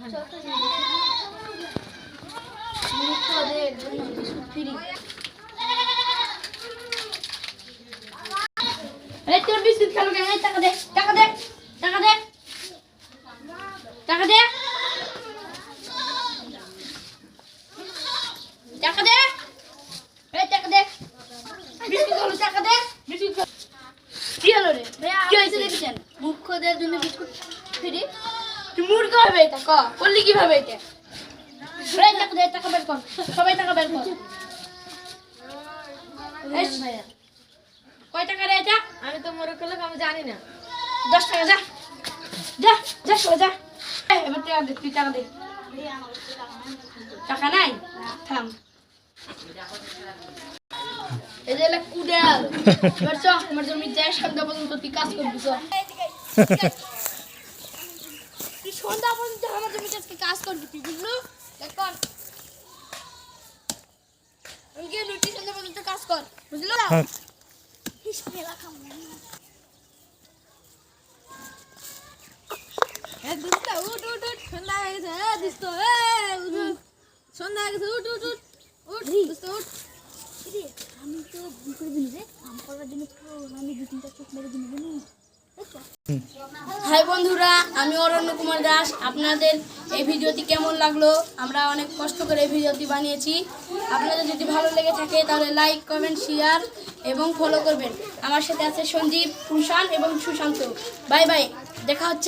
তোর বিস্কুট খালো কেন? টাকা দে, টাকা দে, টাকা দে, টাকা দে, টাকা দে, টাকা দে, বিস্কুট খালো, টাকা দে, বিস্কুট খালো। কি হলো রে? কি হয়েছে দেখেছেন? মুখ্যদের জন্য বিস্কুট ফ্রি। তুই মূর্খ হবে এটা করলি কিভাবে এটা? টাকা দে, টাকা বের কর, সবাই টাকা বের কর। কয় টাকা রে এটা? আমি তো মূর্খ লোক, আমি জানি না। 10 টাকা, যা যা যা সরে যা। এবার টাকা দে, তুই টাকা দে। টাকা নাই? থাম। এই যে এলা কুড়াল। এবার চ, আমার জমি যায় সন্ধ্যা পর্যন্ত তুই কাজ করবি চ। তুই সন্ধ্যা পর্যন্ত আমার জমিতে আজকে কাজ করবি তুই, বুঝলো? দেখ কর। আমি গিয়ে লুটি সন্ধ্যা পর্যন্ত কাজ কর, বুঝলো? উঠ উঠ উঠ, সন্ধ্যা হয়ে গেছে। দোস্ত সন্ধ্যা হয়ে গেছে, উঠ উঠ উঠ উঠ দোস্ত উঠ। আমি তো ভুল করে দিন রে, কাম করার জন্য তো আমি 2-3টা চোখ মেরে দিন জানি। হাই বন্ধুরা, আমি অরণ্য কুমার দাস। আপনাদের এই ভিডিওটি কেমন লাগলো? আমরা অনেক কষ্ট করে এই ভিডিওটি বানিয়েছি। আপনাদের যদি ভালো লেগে থাকে তাহলে লাইক, কমেন্ট, শেয়ার এবং ফলো করবেন। আমার সাথে আছে সঞ্জীব, ফুলশান এবং সুশান্ত। বাই বাই, দেখা হচ্ছে।